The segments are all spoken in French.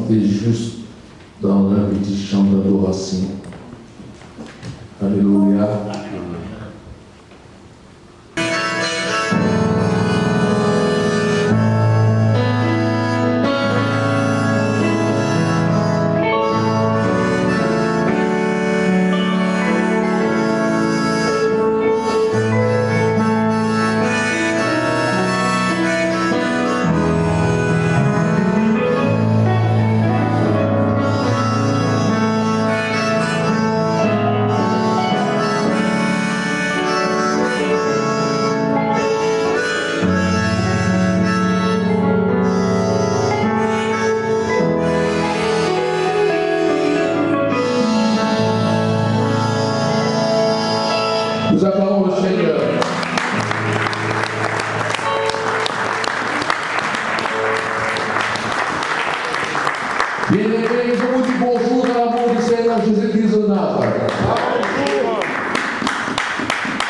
chanter juste dans un petit chant d'adoration. Alléluia. Nous acclamons le Seigneur. Bien-aimés, je vous dis bonjour dans l'amour du Seigneur Jésus-Christ de Nazareth.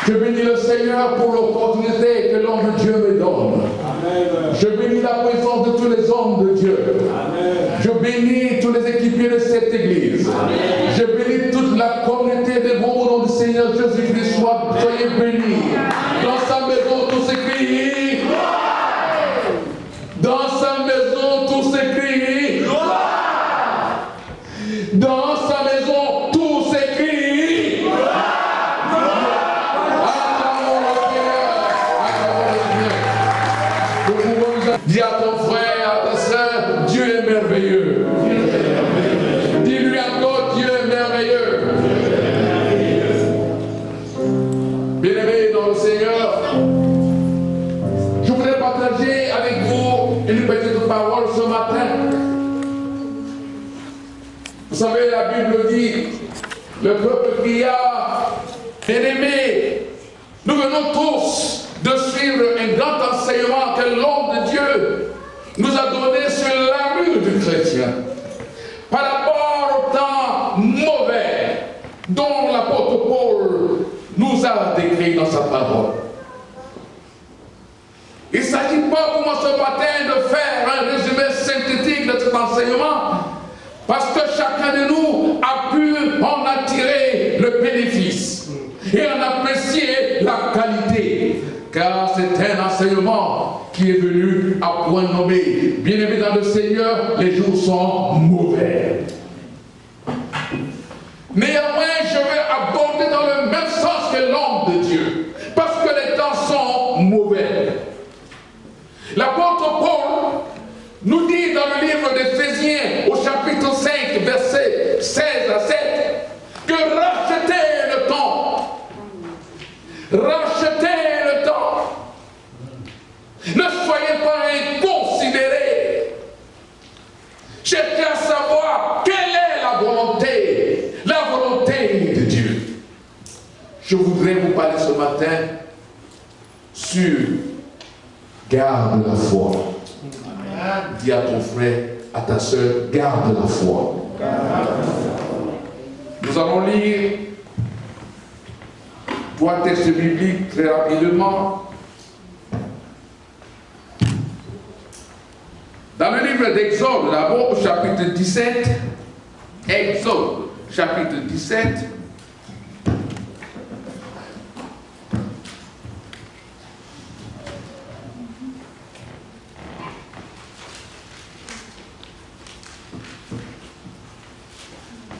Je bénis le Seigneur pour l'opportunité que l'homme de Dieu me donne. Amen. Je bénis la présence de tous les hommes de Dieu. Amen. Je bénis tous les équipiers de cette église. Amen. Je bénis toute la communauté des bons au nom du Seigneur Jésus-Christ. Soyez bénis. Dans sa maison, tous s'écrient. Dans sa maison, tous s'écrient. Dans sa maison, tous s'écrient. Dis à ton frère, à ta soeur, Dieu est merveilleux. Dis-lui encore, Dieu est merveilleux. Bien-aimés dans le Seigneur, je voudrais partager avec vous une petite parole ce matin. Vous savez, la Bible dit, le peuple cria, bien-aimés, nous venons tous de suivre un grand enseignement que l'homme de Dieu nous a donné sur l'armure du chrétien. Par rapport au temps mauvais dont l'apôtre Paul nous a décrit dans sa parole. Il ne s'agit pas pour moi ce matin de faire un résumé synthétique de cet enseignement, parce que chacun de nous a pu en attirer le bénéfice et en apprécier la qualité. Car c'est un enseignement qui est venu à point nommé. Bien-aimés dans le Seigneur, les jours sont mauvais. Néanmoins, je vais aborder dans le même sens que l'homme de Dieu. Parce que les temps sont mauvais. L'apôtre Paul nous dit dans le livre d'Éphésiens, au chapitre 5, versets 16 à 7, que rachetez le temps. Rachetez le temps. Ne soyez pas inconsidérés. Cherchez à savoir quelle est la volonté de Dieu. Je voudrais vous parler ce matin sur garde la foi. Amen. Dis à ton frère, à ta soeur, garde la foi. Nous allons lire 3 textes bibliques très rapidement. Dans le livre d'Exode, d'abord au chapitre 17, Exode, chapitre 17,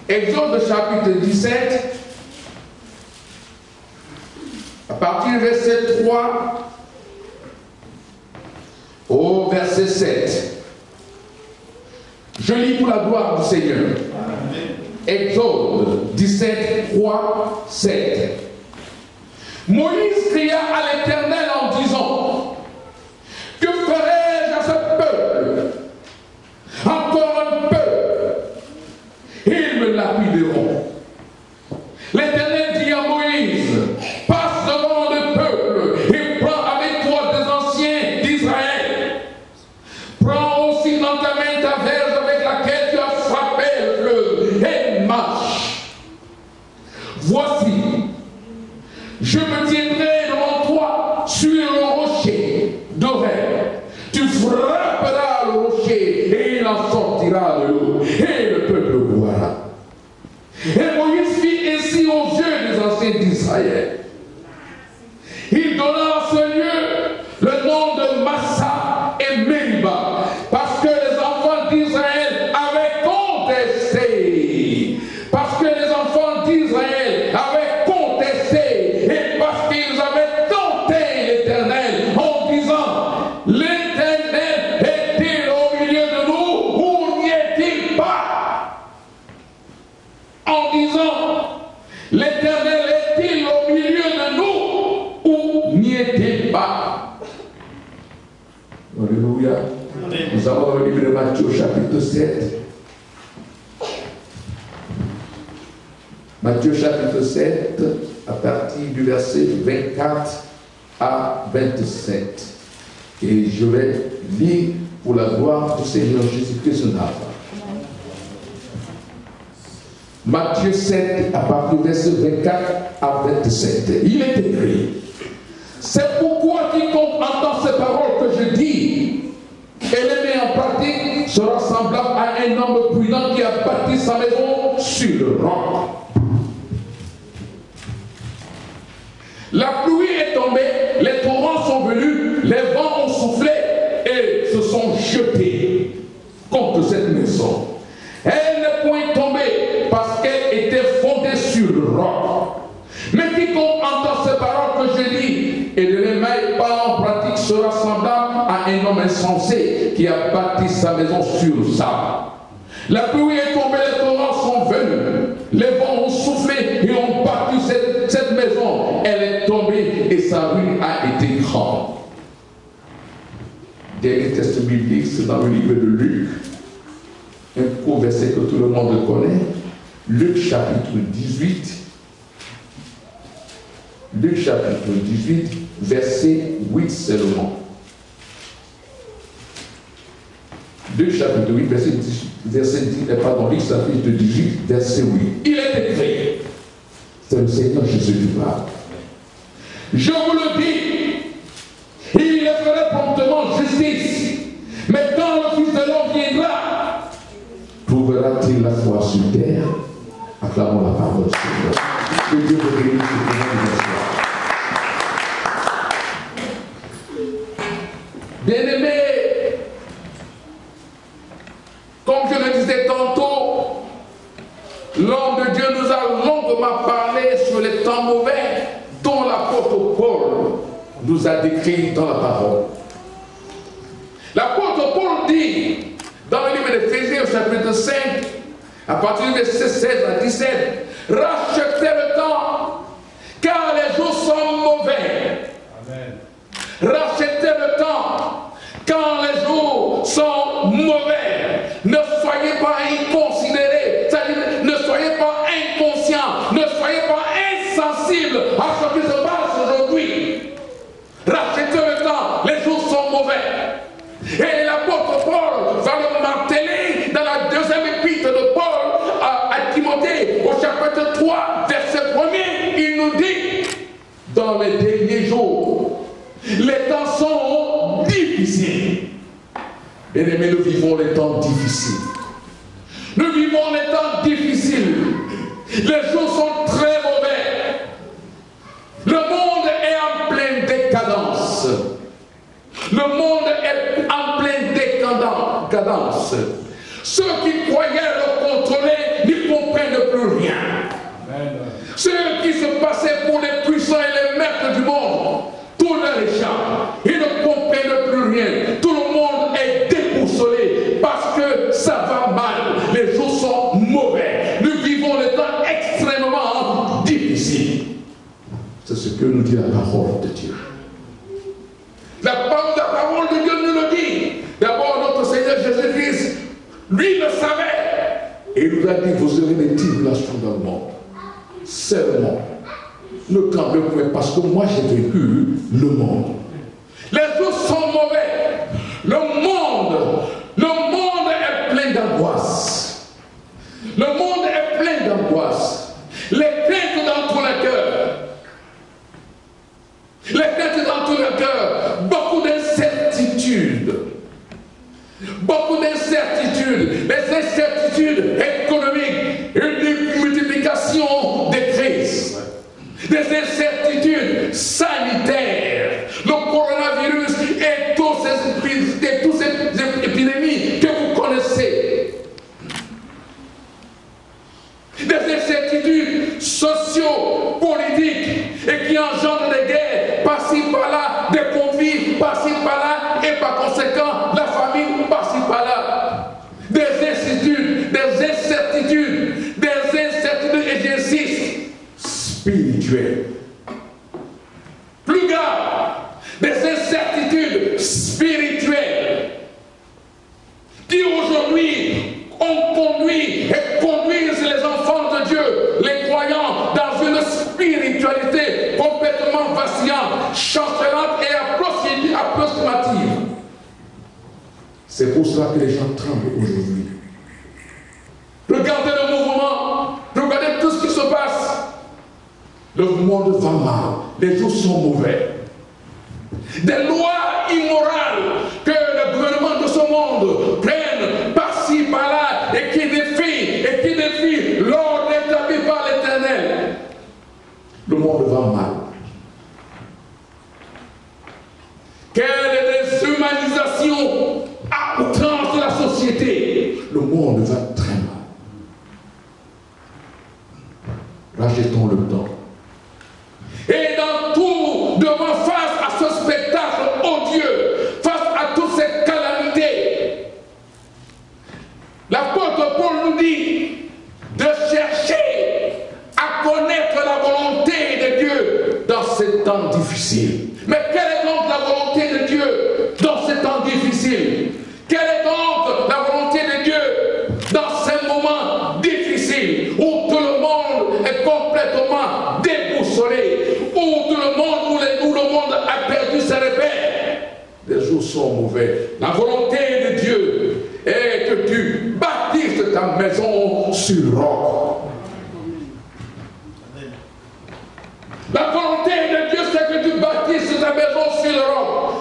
Exode chapitre 17, à partir du verset 3 au verset 7. Je lis pour la gloire du Seigneur. Amen. Exode 17, 3, 7. Moïse cria à l'Éternel en disant, que ferai-je à ce peuple? Encore un peu, ils me lapideront. L'Éternel dit à Moïse, passe devant le peuple et prends avec toi des anciens d'Israël. Prends aussi dans ta main ta verge avec laquelle tu as frappé le fleuve et marche. Voici, je me tiendrai et le peuple voira. Et Moïse fit ainsi aux yeux des anciens d'Israël. Il donna à ce lieu le nom de Massa et Meriba, parce que les enfants d'Israël avaient contesté. Parce que les enfants d'Israël avaient contesté et parce qu'ils avaient tenté l'Éternel en disant: l'Éternel est-il au milieu de nous ou n'y est-il pas? En disant: l'Éternel est-il au milieu de nous ou n'y est-il pas? Alléluia. Nous avons dans le livre de Matthieu chapitre 7. Matthieu chapitre 7, à partir du verset 24 à 27. Et je vais lire pour la gloire du Seigneur Jésus-Christ. Matthieu 7, à partir du verset 24 à 27. Il est écrit: c'est pourquoi quiconque entend ces paroles que je dis et les met en pratique sera semblable à un homme prudent qui a bâti sa maison sur le roc. La pluie est tombée, les torrents sont venus, les vents ont soufflé et se sont jetés contre cette maison. Elle n'est point tombée parce qu'elle était fondée sur le roc. Mais quiconque entend ces paroles que je dis et ne les met pas en pratique sera semblable à un homme insensé qui a bâti sa maison sur le sable. La pluie est tombée, les torrents sont venus, les vents ont soufflé et ont battu cette maison. Elle est tombée et sa ruine a été grande. Dernier texte biblique, c'est dans le livre de Luc, un court verset que tout le monde connaît, Luc chapitre 18. Luc chapitre 18, verset 8 seulement. Luc chapitre 8, verset 10, Luc chapitre 18, verset 8. Il est écrit, c'est le Seigneur Jésus qui parle. Je vous le dis, il leur ferait promptement justice. Mais quand le Fils de l'homme viendra, trouvera-t-il la foi sur terre? Acclamons la parole du Seigneur. Que Dieu vous bénisse pour bien-aimés, comme je le disais tantôt, l'homme de Dieu nous a longuement parlé sur les temps mauvais dont l'apôtre Paul nous a décrit dans la parole. L'apôtre Paul dit dans le livre d'Éphésiens au chapitre 5, à partir du verset 16 à 17, rachetez le temps, car les jours sont mauvais. Amen. Rachetez le temps, car les jours sont mauvais. Ne soyez pas inconsidérés, c'est-à-dire ne soyez pas inconscients, ne soyez pas insensibles à ce qui se passe aujourd'hui. Rachetez le temps, les jours sont mauvais. Et l'apôtre Paul va le marteler dans la deuxième épître de Paul à Timothée, au chapitre 3, verset 1er, il nous dit: dans les derniers jours, les temps sont difficiles. Bien-aimés, nous vivons les temps difficiles. Nous vivons les temps difficiles. Les jours sont très mauvais. Le monde est en pleine décadence. Le monde est en pleine décadence. Ceux qui croyaient le contrôler n'y comprennent plus rien. Amen. Ceux qui se passaient pour les puissants et les maîtres du monde, tout leur échappe. Ils ne comprennent plus rien. Tout le monde est déboussolé parce que ça va mal. Les jours sont mauvais. Nous vivons des temps extrêmement difficiles. C'est ce que nous dit la parole de Dieu. La parole de Dieu nous le dit. D'abord, notre Seigneur Jésus-Christ, lui le savait. Et il nous a dit: vous aurez des tribulations dans le monde. Seulement, ne tremblez point parce que moi j'ai vécu le monde. Les jours sont mauvais. Le monde est plein d'angoisse. Le monde est plein d'angoisse. Les craintes dans tout le cœur. Les craintes dans tout le cœur. Beaucoup d'incertitudes. Beaucoup d'incertitudes. Les incertitudes sociaux, politiques, et qui engendrent des guerres, par-ci par-là, des conflits, par-ci par-là, et par conséquent, la famine, par-ci par-là. Des incertitudes, et j'insiste, spirituelles. Plus grave, des incertitudes spirituelles qui aujourd'hui ont conduit et conduisent les enfants de Dieu, les croyants, dans une spiritualité complètement vacillante, chancelante et approximative. C'est pour cela que les gens tremblent aujourd'hui. Regardez le mouvement, regardez tout ce qui se passe. Le monde va mal, les jours sont mauvais. Des lois immorales que le gouvernement de ce monde prenne par-ci, par-là, et qui défient l'ordre établi par l'Éternel. Le monde va mal. Quelle déshumanisation à outrance de la société. Le monde va très mal. Rajoutons le temps. Et dans tout, devant face à ce spectacle odieux, face à toutes ces calamités, l'apôtre Paul nous dit de chercher à connaître la volonté de Dieu dans ces temps difficiles. Mais quelle est donc la volonté de Dieu dans ces temps difficiles? Quelle est donc la volonté de Dieu dans ces moments difficiles où tout le monde est complètement déboussolé, où tout le monde, où le monde a perdu ses repères? Les jours sont mauvais. La volonté de Dieu est que tu bâtisses ta maison sur le roc. La volonté de Dieu, c'est que tu bâtisses ta maison sur le roc.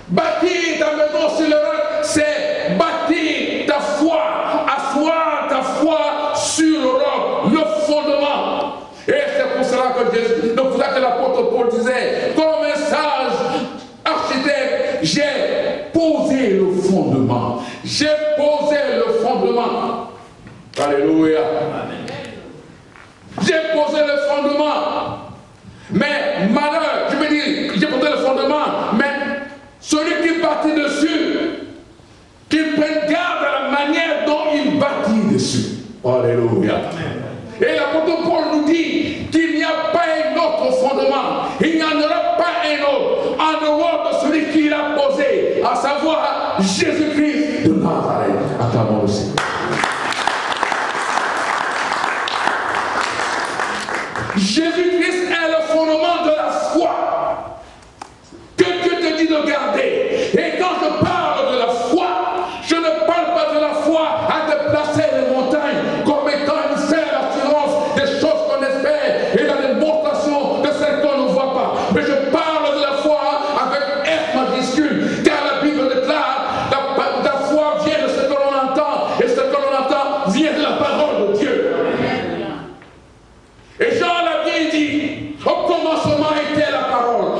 Bâtir ta maison sur le roc, c'est bâtir ta foi, asseoir ta foi sur le roc, le fondement. Et c'est pour cela que l'apôtre Paul disait, comme un sage architecte, j'ai posé le fondement. J'ai posé le fondement. Alléluia. J'ai posé le fondement. Mais malheur, je veux dire, j'ai posé le fondement, mais celui qui bâtit dessus, qu'il prenne garde à la manière dont il bâtit dessus. Alléluia. Et l'apôtre Paul nous dit qu'il n'y a pas un autre fondement, il n'y en aura pas un autre, en dehors de celui qui l'a posé, à savoir Jésus-Christ de Nazareth. Acclamons le Seigneur. Jésus-Christ est le fondement de la foi que Dieu te dit de garder. Et quand je parle de la foi, je ne parle pas de la foi à déplacer les montagnes comme étant une seule assurance des choses qu'on espère et la démonstration de celles qu'on ne voit pas. Mais je parle de la foi avec F majuscule, car la Bible déclare la foi vient de ce que l'on entend, et ce que l'on entend vient de la parole de Dieu. Et Jean l'a bien dit, au commencement était la parole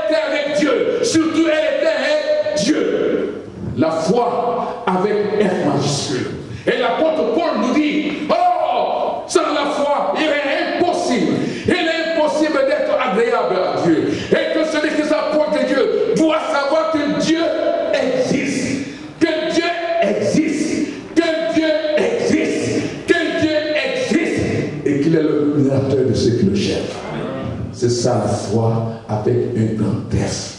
était avec Dieu, surtout elle était avec Dieu. La foi avec F majuscule. Et l'apôtre Paul nous dit, oh, sans la foi, il est impossible d'être agréable à Dieu. Et que celui qui s'approche de Dieu doit savoir que Dieu existe. Que Dieu existe. Que Dieu existe. Que Dieu existe. Et qu'il est le créateur de ceux qui le cherchent. C'est ça la foi avec un grand F.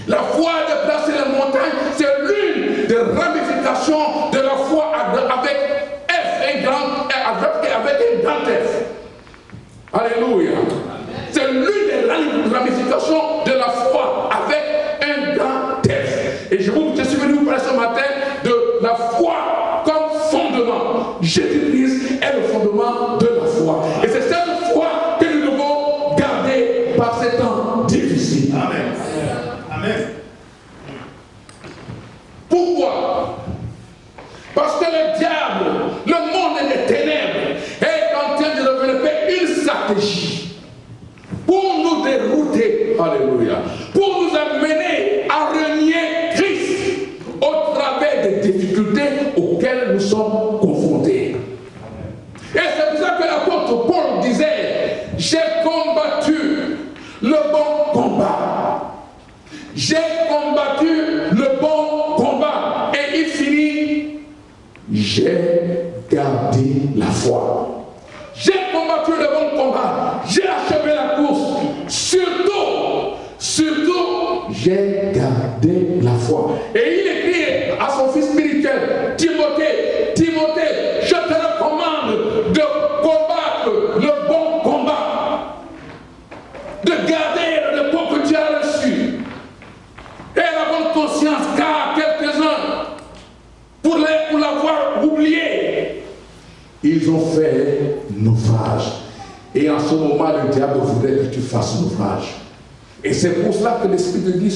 La foi de placer les montagnes, c'est l'une des ramifications de la foi avec F, avec un grand F. Alléluia. C'est l'une des ramifications de la foi avec un grand F. Et je suis venu vous parler ce matin de la foi comme fondement. Jésus-Christ est le fondement de la foi. Et c'est cette foi que nous devons garder par ces temps difficiles. Amen. Amen. Pourquoi? Parce que le diable, le monde des ténèbres, est en train de développer une stratégie pour nous dérouter, alléluia, pour nous amener à renier Christ au travers des difficultés auxquelles nous sommes confrontés. Et c'est pour ça que j'ai gardé la foi. J'ai combattu le bon combat. J'ai achevé la course. Surtout, j'ai gardé la foi. Et il écrit à son fils spirituel, Timothée, je te recommande de combattre le bon combat, de garder le bon que tu as reçu, et la bonne conscience, car quelques-uns, pour l'avoir oublié, ils ont fait naufrage. Et en ce moment, le diable voudrait que tu fasses naufrage. Et c'est pour cela que l'Esprit de Dieu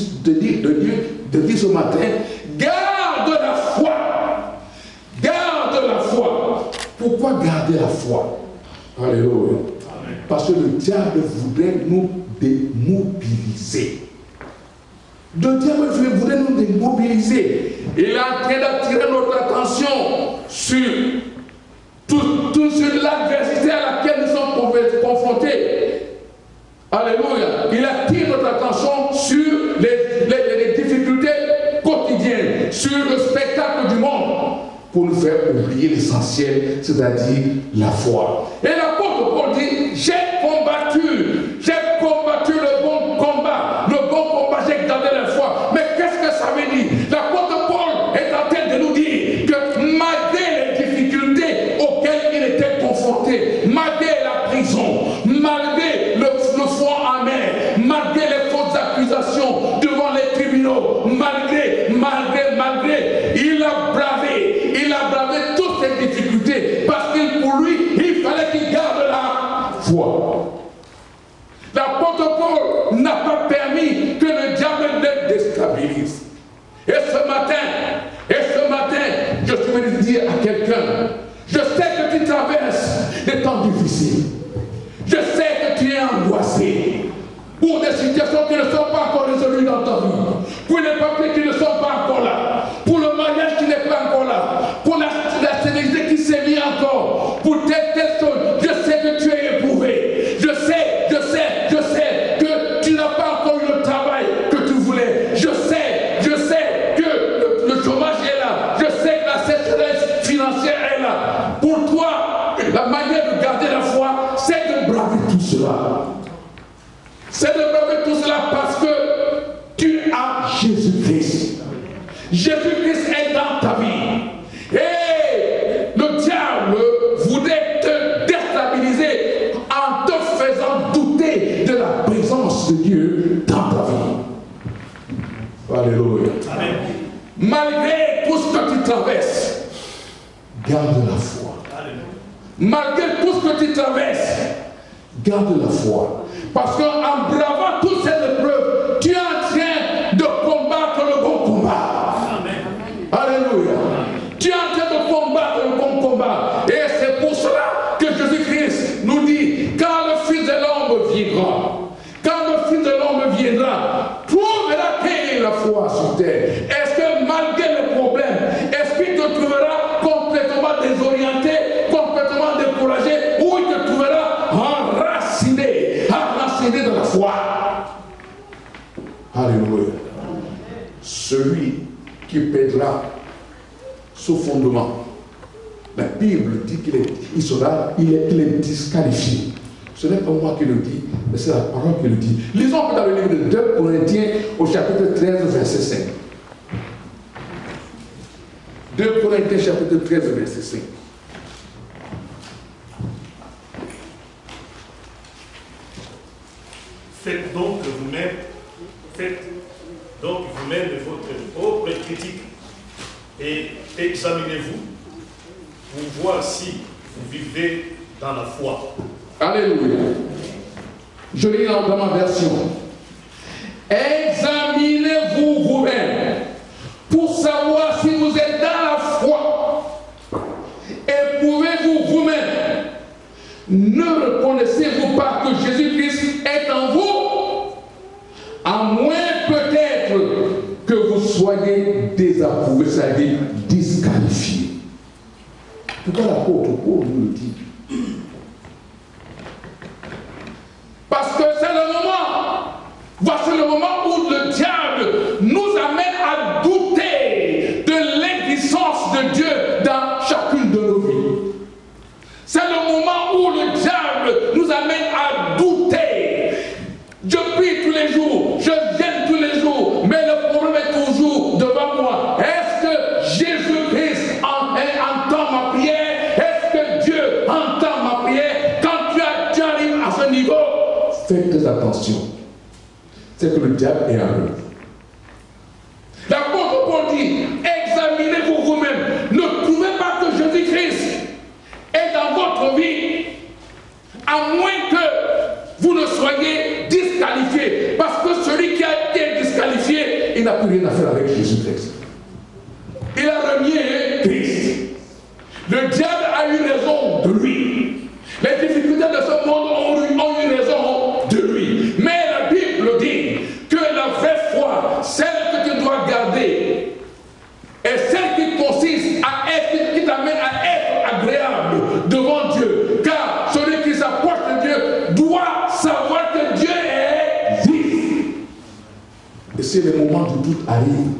te dit ce matin, garde la foi. Garde la foi. Pourquoi garder la foi? Alléluia. Parce que le diable voudrait nous démobiliser. Le diable voudrait nous démobiliser. Il est en train d'attirer notre attention sur sur l'adversité à laquelle nous sommes confrontés. Alléluia. Il attire notre attention sur les difficultés quotidiennes, sur le spectacle du monde, pour nous faire oublier l'essentiel, c'est-à-dire la foi. Et l'apôtre Paul dit, j'ai combattu le bon combat. Le bon combat, j'ai gardé la foi. Mais qu'est-ce que ça veut dire? L'apôtre Paul est en train de nous dire que malgré les difficultés auxquelles il était confronté, malgré la prison, malgré le front amer, malgré les fausses accusations devant les tribunaux, malgré, il a bravé toutes ces difficultés, parce que pour lui, il fallait qu'il garde la foi. L'apôtre Paul n'a pas permis que le diable le déstabilise. Et ce matin, je suis venu dire à quelqu'un, je sais que tu traverses des temps difficiles. Je sais que tu es angoissé pour des situations qui ne sont pas encore résolues dans ta vie, pour les papiers qui ne sont pas encore là, pour le mariage qui n'est pas encore là, pour la stérilité qui sévit encore, pour telle chose. Je sais que tu es éprouvé. Je sais que tu n'as pas encore eu le travail que tu voulais. Je sais que le chômage est là. Je sais que la sécheresse financière est là. Pour toi, la manière de garder la foi, c'est de braver tout cela. C'est de braver tout cela parce que tu as Jésus-Christ. Jésus-Christ est dans ta vie. Et le diable voudrait te déstabiliser en te faisant douter de la présence de Dieu dans ta vie. Alléluia. Amen. Malgré tout ce que tu traverses, garde la foi. Malgré tout ce que tu traverses, garde la foi. Parce qu'en bravant toutes ces épreuves, tu es en train de combattre le bon combat. Amen. Alléluia. Tu es en train de combattre le bon combat. Et c'est pour cela que Jésus-Christ nous dit, quand le Fils de l'homme viendra, trouvera-t-il la foi sur terre? Est-ce que malgré les problèmes, est-ce qu'il te trouvera complètement désorienté, complètement découragé, ou il te trouvera enraciné dans la foi? Alléluia. Celui qui pèsera ce fondement, la Bible dit qu'il est disqualifié. Ce n'est pas moi qui le dis, mais c'est la parole qui le dit. Lisons dans le livre de 2 Corinthiens au chapitre 13, verset 5. 2 Corinthiens chapitre 13, verset 5. Faites donc vous-même votre propre critique et examinez-vous pour voir si vous vivez dans la foi. Alléluia. Je lis dans ma version. Examinez-vous vous-même pour savoir si vous êtes dans la foi. Éprouvez-vous vous-même. Ne reconnaissez-vous pas que Jésus-Christ est en vous? À moins peut-être que vous soyez désapprouvé, c'est-à-dire disqualifié. Pourquoi l'apôtre Paul nous le dit? Parce que c'est le moment, voici le moment où le diable nous amène à douter de l'existence de Dieu dans chacune faites très attention. C'est que le diable est en eux. L'apôtre Paul dit, examinez-vous vous-même. Ne trouvez pas que Jésus-Christ est dans votre vie, à moins que vous ne soyez disqualifié. Parce que celui qui a été disqualifié, il n'a plus rien à faire avec Jésus-Christ. Il a renié Christ. Le diable a eu raison de lui. Les difficultés de ce monde ont eu raison de lui. Mais la Bible dit que la vraie foi, celle que tu dois garder, est celle qui consiste à être, qui t'amène à être agréable devant Dieu. Car celui qui s'approche de Dieu doit savoir que Dieu est vif. Et si les moments de doute arrivent,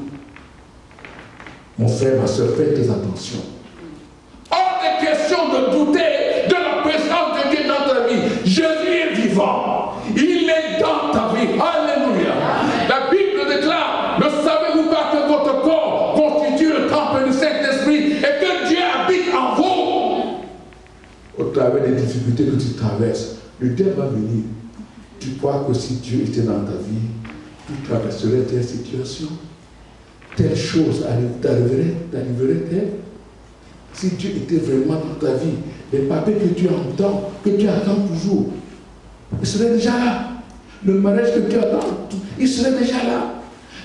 mon frère, ma soeur, faites très attention. Hors de question de douter de la présence de Dieu dans ta vie. Jésus est vivant. Il est dans ta vie. Alléluia. La Bible déclare, ne savez-vous pas que votre corps constitue le temple du Saint-Esprit et que Dieu habite en vous? Au travers des difficultés que tu traverses, le diable va venir. Tu crois que si Dieu était dans ta vie, tu traverserais telle situation, telle chose t'arriverait-elle? Si Dieu était vraiment dans ta vie, les papiers que tu entends, que tu attends toujours, il serait déjà là. Le mariage que tu attends, il serait déjà là.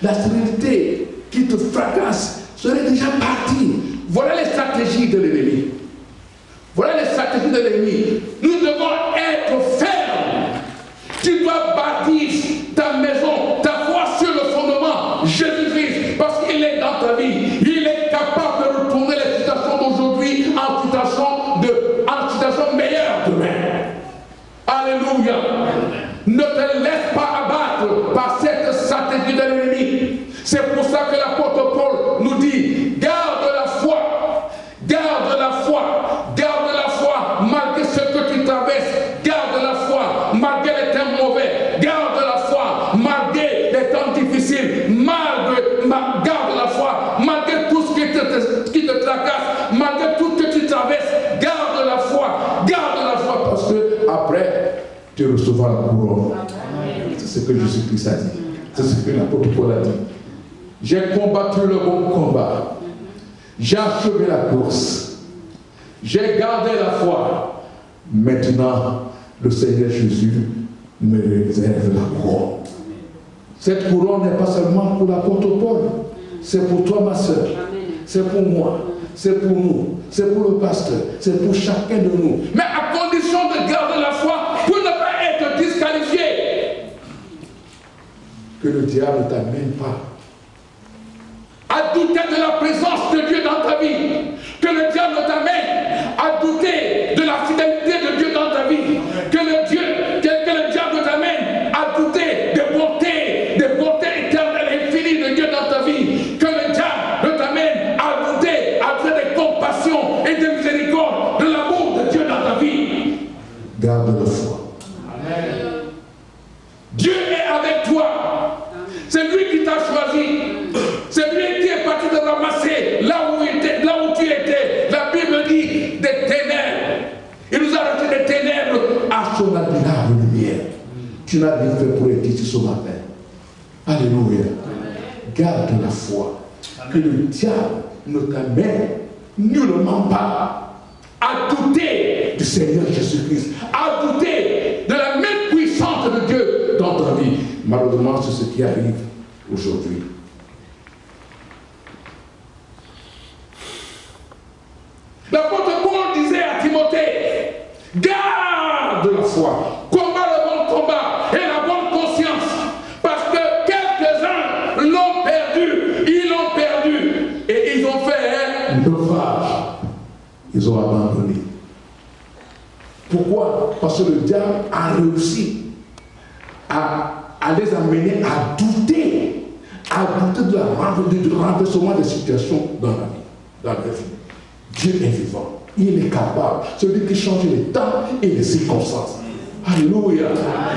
La stérilité qui te fracasse serait déjà partie. Voilà les stratégies de l'ennemi. Voilà les stratégies de l'ennemi. Nous devons être fermes. Tu dois bâtir ta maison, ta foi sur le fondement Jésus-Christ, parce qu'il est dans ta vie. Il est capable de retourner les situations d'aujourd'hui en situation meilleure demain. Alléluia. Ne te laisse pas abattre par cette stratégie de l'ennemi. C'est pour ça que l'apôtre Paul nous dit, garde la foi, garde la foi, garde la foi, malgré ce que tu traverses, garde la foi, malgré les temps mauvais, garde la foi, malgré les temps difficiles, garde la foi, malgré tout ce qui te tracasse, malgré tout ce que tu traverses, garde la foi, parce que après, tu recevras la couronne. C'est ce que Jésus-Christ a dit. C'est ce que l'apôtre Paul a dit. J'ai combattu le bon combat. J'ai achevé la course. J'ai gardé la foi. Maintenant, le Seigneur Jésus me réserve la couronne. Cette couronne n'est pas seulement pour l'apôtre Paul. C'est pour toi, ma soeur. C'est pour moi. C'est pour nous. C'est pour le pasteur. C'est pour chacun de nous. Mais à condition de garder la foi pour ne pas être disqualifié. Que le diable ne t'amène pas à douter de la présence de Dieu dans ta vie. Que le diable ne t'amène à douter de la fidélité de Dieu dans ta vie. Que le diable ne t'amène à douter des bontés éternelles et infinies de Dieu dans ta vie. Que le diable ne t'amène à douter des compassions et des miséricordes, de l'amour de Dieu dans ta vie. Garde la foi. Amen. Dieu est avec toi. C'est lui qui t'a choisi. C'est lui qui est parti te ramasser là où tu étais. La Bible dit des ténèbres. Il nous a rajouté des ténèbres à son admirable lumière. Tu n'as rien fait pour être ici ce matin. Alléluia. Garde la foi. Que le diable ne t'amène nullement pas à douter du Seigneur Jésus-Christ, à douter de la même puissance de Dieu dans ta vie. Malheureusement, c'est ce qui arrive aujourd'hui. L'apôtre Paul disait à Timothée, garde la foi, combat le bon combat et la bonne conscience, parce que quelques-uns l'ont perdu, ils l'ont perdu, et ils ont fait un naufrage. Ils ont abandonné. Pourquoi? Parce que le diable a réussi à les amener à douter du renversement des situations dans la vie, dans la vie. Dieu est vivant, il est capable, celui qui change les temps et les circonstances. Alléluia.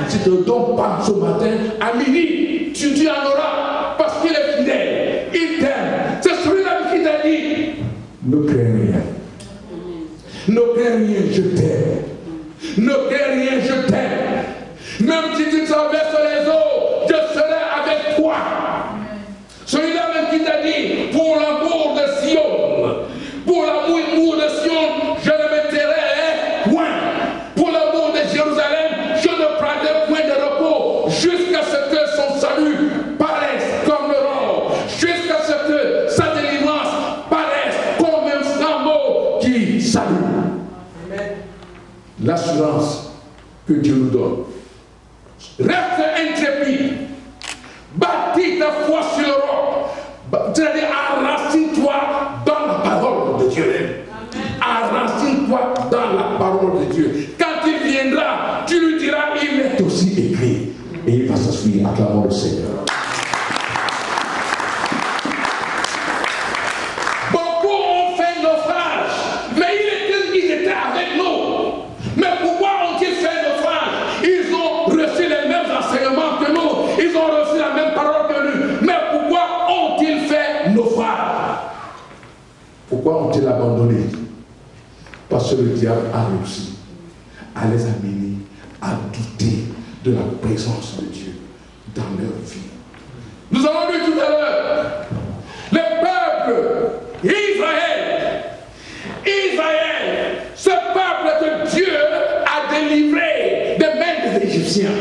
Si tu ne donnes pas ce matin, à midi, tu en auras, parce qu'il est fidèle, il t'aime. C'est celui-là qui t'a dit, ne crains rien. Ne crains rien, je t'aime. Ne crains rien, je t'aime. Même si tu traverses les eaux, je serai avec toi. Celui-là même qui t'a dit, pour l'amour de Sion, pour l'amour de Sion, je ne me tairai point. Pour l'amour de Jérusalem, je ne prendrai point de repos, jusqu'à ce que son salut paraisse comme l'aurore, jusqu'à ce que sa délivrance paraisse comme un flambeau qui s'allume. L'assurance que Dieu nous donne. Reste intrépide. Bâtis ta foi sur le roc. C'est-à-dire, enracine-toi dans la parole de Dieu. Enracine-toi dans la parole de Dieu. Quand il viendra, tu lui diras, il est aussi écrit. Et il va s'asseoir, acclamant le Seigneur. Beaucoup ont fait naufrage, mais ils étaient avec nous. Mais pourquoi ont-ils fait naufrage? Ils ont reçu les mêmes enseignements que nous. Ils ont reçu la même parole que nous. Mais pourquoi ont-ils fait naufrage? Pourquoi ont-ils abandonné? Parce que le diable a réussi à les amener à douter de la présence de Dieu dans leur vie. Nous avons vu tout à l'heure, le peuple Israël, ce peuple que Dieu a délivré des mains des Égyptiens.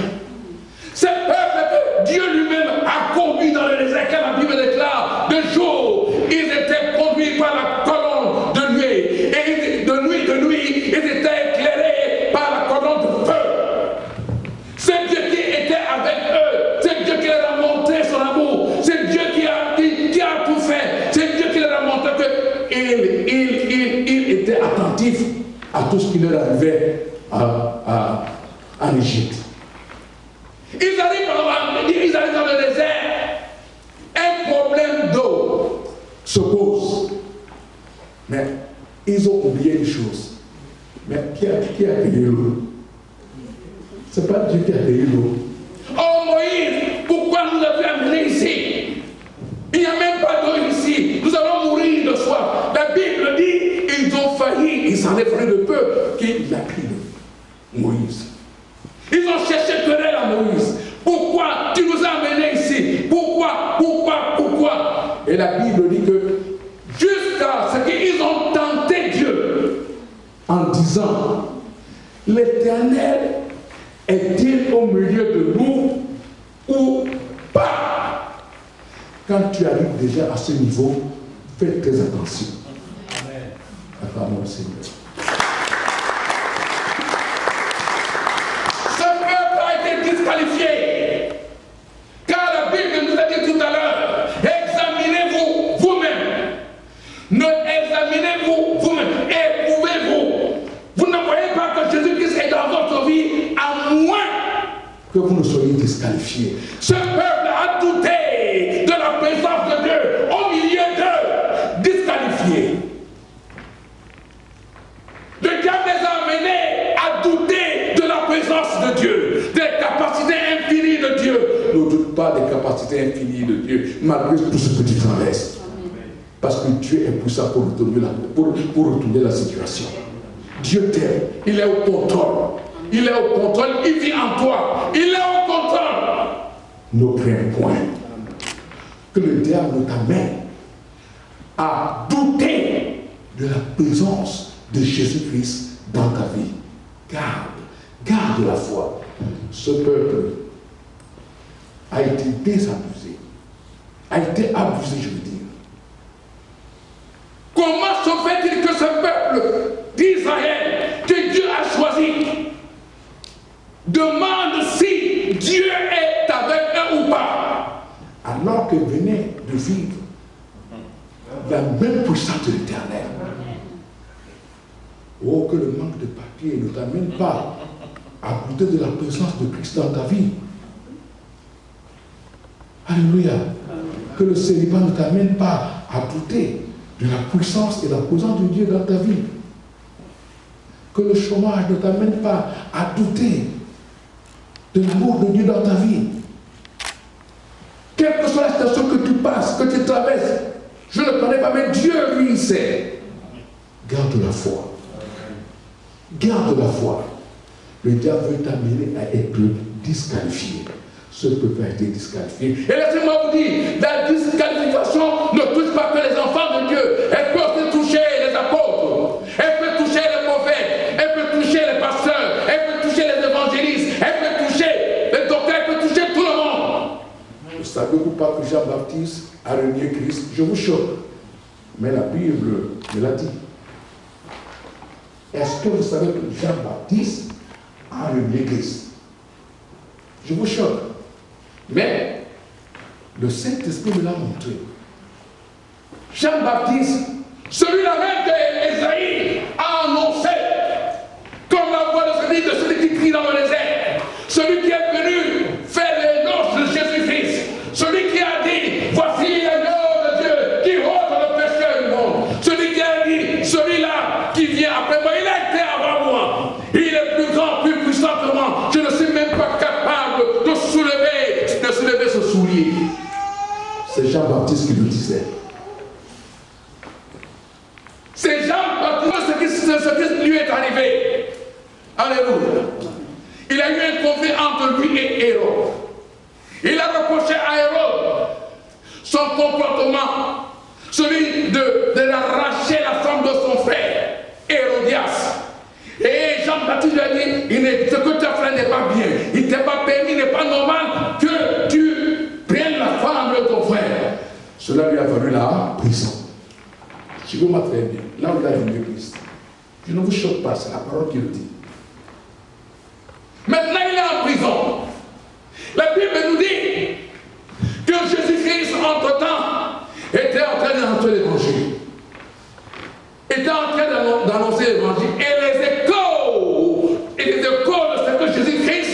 Ce peuple que Dieu lui-même a conduit dans le désert, car la Bible déclare, de jour, ils étaient conduits par la colonne de nuit, et de nuit, ils étaient éclairés par la colonne de feu. C'est Dieu qui était avec eux, c'est Dieu qui leur a montré son amour, c'est Dieu qui a tout fait, c'est Dieu qui leur a montré qu'il était attentif à tout ce qui leur arrivait en Égypte. Ils arrivent dans le désert, un problème d'eau se pose. Mais ils ont oublié une chose. Mais qui a créé l'eau? Ce n'est pas Dieu qui a créé l'eau. Oh Moïse, pourquoi nous avons amené ici? Il n'y a même pas d'eau ici. Nous allons mourir de soif. La Bible dit, ils ont failli, ils s'en effraient de peu qu'il a pris Moïse. Ils ont cherché querelle à Moïse. Pourquoi tu nous as amenés ici? Pourquoi? Et la Bible dit que jusqu'à ce qu'ils ont tenté Dieu en disant, l'Éternel est-il au milieu de nous ou pas? Quand tu arrives déjà à ce niveau, fais très attention. Acclamons le Seigneur. Disqualifié. Car la Bible nous a dit tout à l'heure, examinez-vous vous-même. Examinez-vous vous-même. Éprouvez-vous. Vous ne voyez pas que Jésus-Christ est dans votre vie, à moins que vous ne soyez disqualifié. Ce peuple a douté de la présence de Dieu au milieu d'eux, disqualifiés. Le diable les a amenés à douter de la présence de Dieu, des capacités infinies de Dieu. Ne doute pas des capacités infinies de Dieu, malgré tout ce que tu traverses. Parce que Dieu est puissant pour retourner la situation. Dieu t'aime, il est au contrôle. Il est au contrôle, il vit en toi. Il est au contrôle. Ne crains point que le diable t'amène à douter de la présence de Jésus-Christ dans ta vie. Garde la foi. Ce peuple a été désabusé, a été abusé, je veux dire. Comment se fait-il que ce peuple d'Israël, que Dieu a choisi, demande si Dieu est avec eux ou pas, alors qu'il venait de vivre la même puissance de l'Éternel? Oh, que le manque de papier ne t'amène pas à goûter de la présence de Christ dans ta vie. Alléluia. Que le célibat ne t'amène pas à douter de la puissance et de la présence de Dieu dans ta vie. Que le chômage ne t'amène pas à douter de l'amour de Dieu dans ta vie. Quelle que soit la situation que tu passes, que tu traverses, je ne connais pas, mais Dieu, lui, il sait. Garde la foi. Garde la foi. Le diable veut t'amener à être disqualifié. Ceux qui peuvent être disqualifiés. Et laissez-moi vous dire, la disqualification ne touche pas que les enfants de Dieu. Elle peut aussi toucher les apôtres. Elle peut toucher les prophètes. Elle peut toucher les pasteurs. Elle peut toucher les évangélistes. Elle peut toucher les docteurs. Elle peut toucher tout le monde. Ne savez-vous pas que Jean-Baptiste a renié Christ? Je vous choque. Mais la Bible me l'a dit. Est-ce que vous savez que Jean-Baptiste a renié Christ? Je vous choque. Mais le Saint-Esprit me l'a montré. Jean-Baptiste, celui-là même que Esaïe a annoncé, comme la voix de celui qui crie dans le désert, celui qui est venu faire les noces de Jésus-Christ, celui qui a dit, voici l'agneau de Dieu qui ôte le péché du monde, celui qui a dit, celui-là qui vient après moi, il a été avant moi, il est plus grand, plus puissant que moi, je ne suis même pas capable de soulever ce soulier. C'est Jean-Baptiste qui le disait. C'est Jean-Baptiste ce qui lui est arrivé. Alléluia. Il a eu un conflit entre lui et Hérode. Il a reproché à Hérode son comportement, celui d'arracher la femme de son frère, Hérodias. Et Jean-Baptiste lui a dit, ce que tu as fait n'est pas bien. Il ne t'est pas permis, il n'est pas normal que tu prennes la femme de ton frère. Cela lui a valu la prison. Si vous m'entendez bien, là où il a venu Christ. Je ne vous choque pas, c'est la parole qui le dit. Maintenant, il est en prison. La Bible nous dit que Jésus-Christ, entre-temps, était en train d'annoncer l'évangile. Était en train d'annoncer l'évangile. Et les échos de ce que Jésus-Christ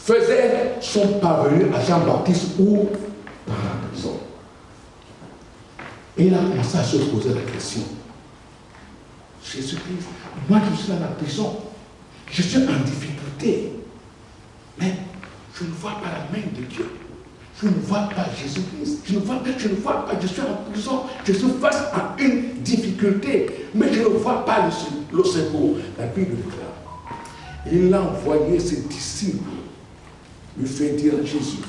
faisait sont parvenus à Jean-Baptiste ou dans la prison. Et il a commencé à se poser la question. Jésus-Christ, moi je suis dans la prison, je suis en difficulté, mais je ne vois pas la main de Dieu. Je ne vois pas Jésus-Christ. Je ne vois pas, je suis en prison, je suis face à une difficulté, mais je ne vois pas le secours. La Bible déclare. Il a envoyé ses disciples lui faire dire à Jésus.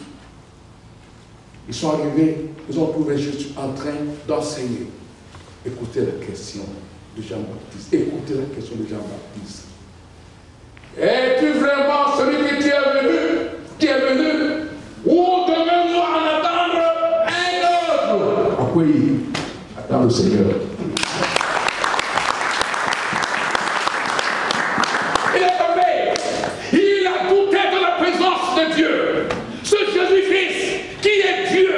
Ils sont arrivés, ils ont trouvé Jésus en train d'enseigner. Écoutez la question de Jean-Baptiste. Écoutez la question de Jean-Baptiste. Es-tu vraiment celui qui est venu, ou devons-nous en attendre un autre? Oui, attends le Seigneur. Il est tombé. Il a douté de la présence de Dieu. Ce Jésus-Christ qui est Dieu,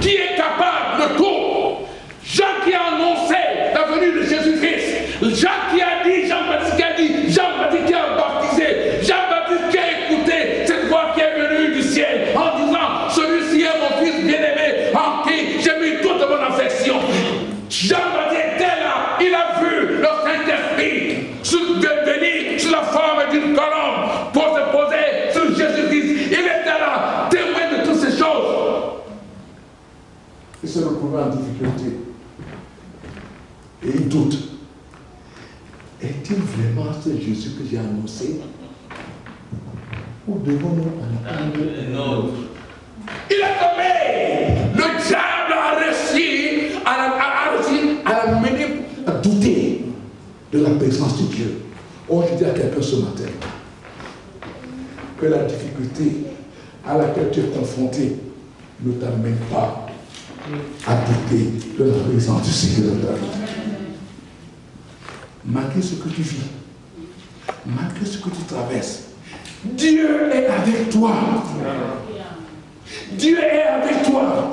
qui est capable de tout. Jean qui a annoncé la venue de Jésus-Christ. Jean qui a dit, Jean-Baptiste qui a dit, Jean-Baptiste qui a baptisé, Jean-Baptiste qui a écouté cette voix qui est venue du ciel en disant, celui-ci est mon fils bien-aimé en qui j'ai mis toute mon affection. Jean-Baptiste était là, il a vu le Saint-Esprit venir sur la forme d'une colombe pour se poser sur Jésus-Christ. Il était là, témoin de toutes ces choses. Il se retrouvait en difficulté. Et il doute. Est-il vraiment ce Jésus que j'ai annoncé? Ou devons-nous en attendre un autre? Il est tombé. Le diable a réussi à l'amener à douter de la présence de Dieu. Or, je dis à quelqu'un ce matin que la difficulté à laquelle tu es confronté ne t'amène pas à douter de la présence du Seigneur dans ta vie. Malgré ce que tu vis, malgré ce que tu traverses, Dieu est avec toi. Dieu est avec toi.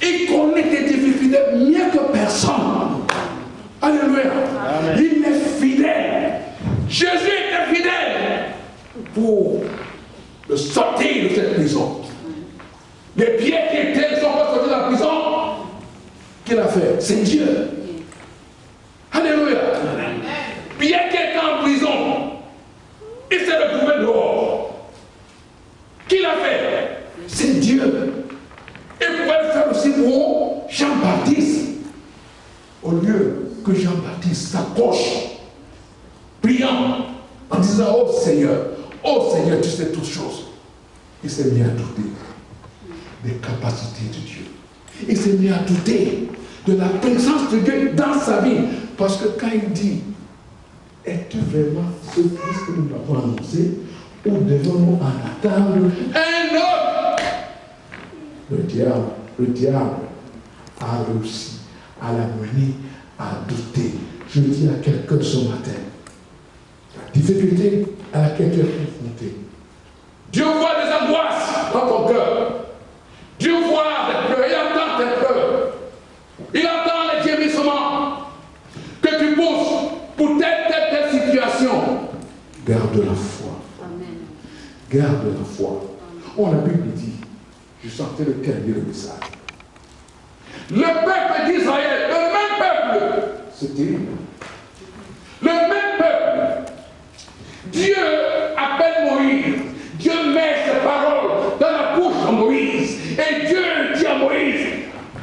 Il connaît tes difficultés mieux que personne. Alléluia. Amen. Il est fidèle. Jésus était fidèle pour le sortir de cette prison. Les pieds qui sont pas sortis de la prison, qu'il a fait? C'est Dieu. Alléluia. Pierre qui était en prison, il s'est retrouvé dehors. Qui l'a fait? C'est Dieu. Il pouvait le faire aussi pour Jean-Baptiste. Au lieu que Jean-Baptiste s'approche, priant, en disant, oh Seigneur, tu sais toutes choses. il s'est mis à douter des capacités de Dieu. Il s'est mis à douter de la présence de Dieu dans sa vie. Parce que quand il dit, es-tu vraiment ce Christ que nous avons annoncé, ou devons-nous en attendre un autre? Le diable a réussi à l'amener à douter. Je dis à quelqu'un ce matin, la difficulté à laquelle tu es confronté, Dieu voit des angoisses dans ton cœur. Dieu voit tes pleurs, il entend tes pleurs. Il entend les gémissements que tu pousses pour telle situation. Garde la foi. Amen. Garde la foi. Oh, la Bible dit, je sentais le terminer le message. Le peuple d'Israël, le même peuple, c'est terrible. Le même peuple, Dieu appelle Moïse. Dieu met ses paroles dans la bouche de Moïse. Et Dieu dit à Moïse,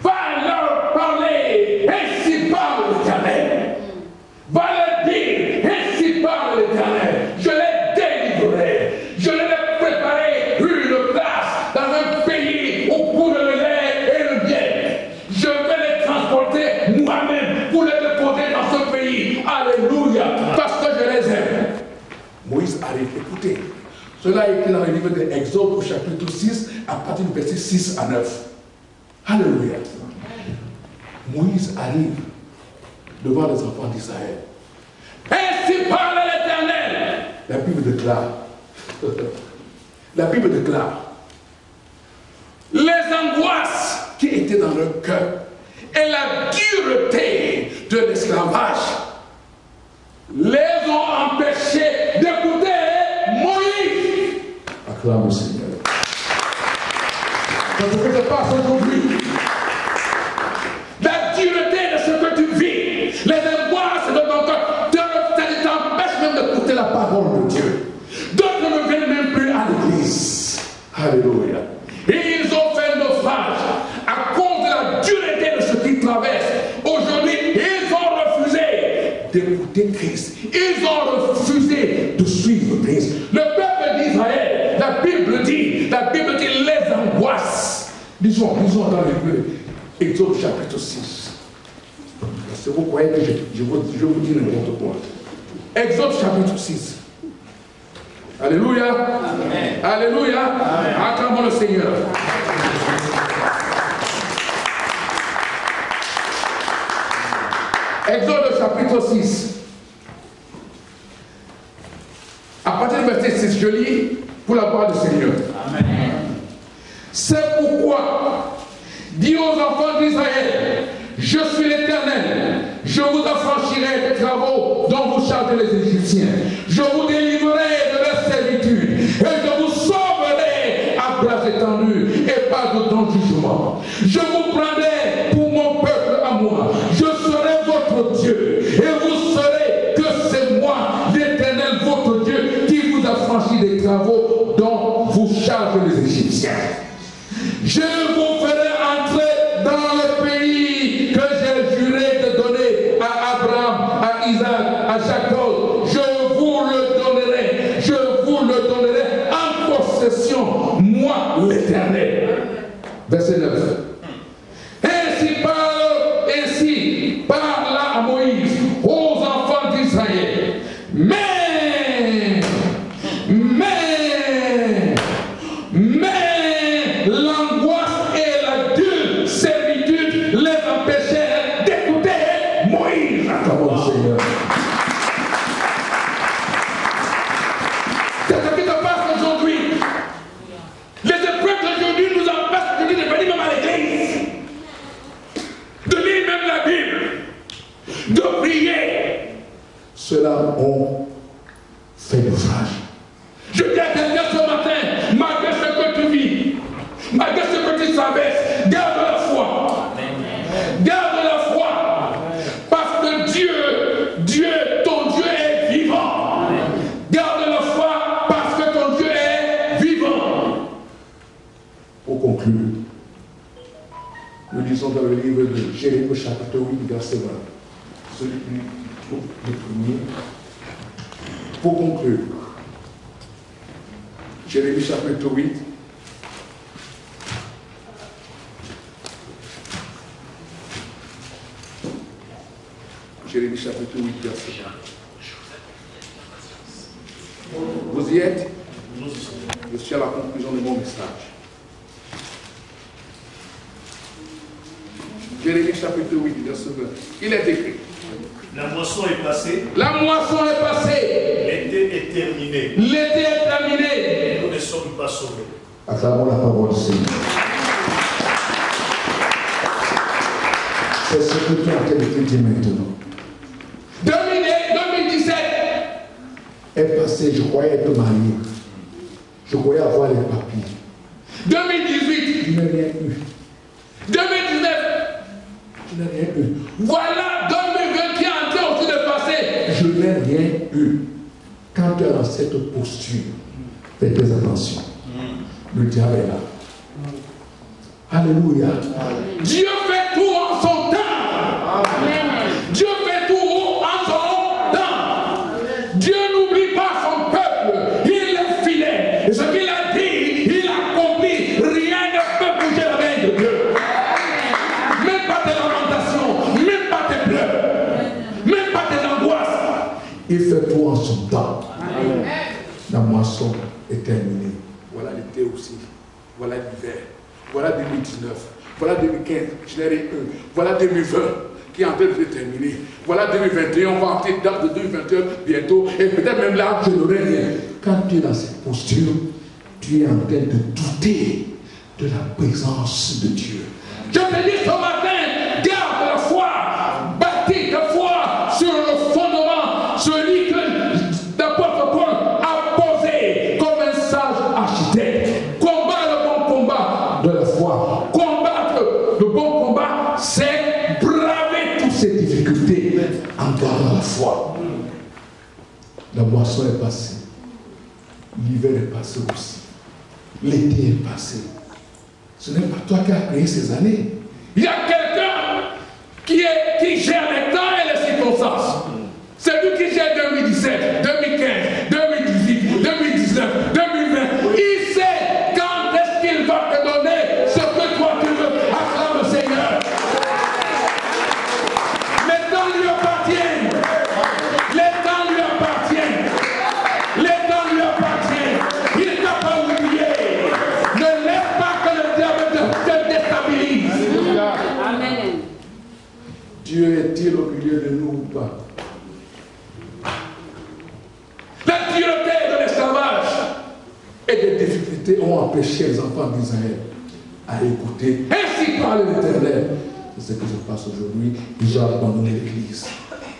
va leur parler, ainsi parle l'Éternel. Va leur dire, ainsi parle l'Éternel. Je les délivrerai. Je les ai préparé une place dans un pays où coule le lait et le miel. Je vais les transporter moi-même pour les déposer dans ce pays. Alléluia. Parce que je les aime. Moïse arrive, écoutez. Cela a été dans le livre de Exode au chapitre 6, à partir du verset 6 à 9. Alléluia. Moïse arrive devant les enfants d'Israël. Ainsi parle l'Éternel. La Bible déclare. La Bible déclare. Les angoisses qui étaient dans leur cœur et la dureté de l'esclavage les ont empêchés d'écouter Moïse. Acclame le Seigneur. Parce que je passe aujourd'hui, la dureté de ce que tu vis, les angoisses de ton cœur, t'empêchent même d'écouter la parole de Dieu. D'autres ne viennent même plus à l'église. Alléluia. Et ils ont fait naufrage à cause de la dureté de ce qu'ils traversent. Aujourd'hui, ils ont refusé d'écouter Christ. Ils ont refusé de suivre Christ. Le peuple d'Israël, la Bible dit les angoisses. Disons dans l'Exode chapitre 6. Parce que vous croyez que je vous dis n'importe quoi. Exode chapitre 6. Alléluia. Amen. Alléluia. Acclamons le Seigneur. Exode chapitre 6. À partir du verset 6, je lis pour la gloire du Seigneur. Amen. C'est pourquoi, dis aux enfants d'Israël, je suis l'Éternel, je vous affranchirai des travaux dont vous chargez les Égyptiens. Je vous délivrerai de leur servitude et je vous sauverai à bras étendus et pas de ton jugement. Je vous prendrai pour mon peuple à moi. Je serai votre Dieu et vous saurez que c'est moi, l'Éternel, votre Dieu, qui vous affranchit des travaux dont vous chargez les Égyptiens. Je vous ferai entrer dans le pays que j'ai juré de donner à Abraham, à Isaac, à Jacob. Je vous le donnerai en possession, moi l'Éternel. Verset 9. Ainsi parla à Moïse aux enfants d'Israël. Mais l'angoisse et la dure servitude les empêchèrent d'écouter Moïse. Acclamons le Seigneur. C'est ce qui se passe aujourd'hui. Les épreuves d'aujourd'hui nous empêchent de venir même à l'église, de lire même la Bible, de prier. Ceux-là ont fait naufrage. Je dis à quelqu'un ce matin, malgré ce que tu vis, malgré ce que tu traverses, garde la foi. Garde la foi. Parce que Dieu, ton Dieu est vivant. Garde la foi parce que ton Dieu est vivant. Pour conclure, nous lisons dans le livre de Jérémie chapitre 8, verset 20. Celui du premier. Pour conclure, Jérémie chapitre 8, Jérémie chapitre 8, verset 1. Vous y êtes? Je suis à la conclusion de mon message. Jérémie chapitre 8, verset 20. Il est écrit. La moisson est passée. La moisson est passée. L'été est terminé. L'été est terminé. Nous ne sommes pas sauvés. Acclamons la parole du Seigneur. C'est ce que tu es en train de te dire maintenant. 2017 est passé, je croyais être marié. Je croyais avoir les papiers. 2018. Je n'ai rien eu. 2019. Je n'ai rien eu. Voilà 2020 qui est en train aussi de passer. Je n'ai rien eu. Quand tu es dans cette posture, fais très attention. Le diable est là. Alléluia. Dieu fait tout en son temps. Amen. Dieu fait tout en son temps. Dieu n'oublie pas son peuple. Il est fidèle. Et ce qu'il a dit, il accomplit. Rien ne peut bouger la main de Dieu. Même pas tes lamentations, même pas tes pleurs, même pas tes angoisses. Il fait tout en son temps. Amen. La moisson est terminée. Voilà l'été aussi. Voilà l'hiver. Voilà 2019. Voilà 2015. Je n'ai rien eu. Voilà 2020 qui est en train de se terminer. Voilà 2021. On va entrer dans 2021 bientôt. Et peut-être même là, je n'aurai rien. Quand tu es dans cette posture, tu es en train de douter de la présence de Dieu. Je te dis ce matin, garde la foi. Bâtis ta foi sur le fondement, celui que l'apôtre Paul a posé comme un sage architecte. Combat le bon combat de la foi. Combattre le bon combat, c'est braver toutes ces difficultés en gardant la foi. La moisson est passée. L'hiver est passé aussi. L'été est passé. Ce n'est pas toi qui as créé ces années. Il y a quelqu'un qui gère les temps et les circonstances. C'est lui qui gère 2017, 2015, 2018, 2019, 2020. Il sait quand est-ce qu'il va te donner ce que toi tu veux. Acclame le Seigneur. Les temps lui appartiennent. Les temps lui appartiennent. Les temps lui appartiennent. Il ne t'a pas oublié. Ne laisse pas que le diable te déstabilise. Amen. Dieu est-il au milieu de nous ou pas? La dureté de l'esclavage Et des difficultés ont empêché les enfants d'Israël à écouter. Ainsi parle l'Éternel. C'est ce que se passe aujourd'hui. Ils ont abandonné l'Église.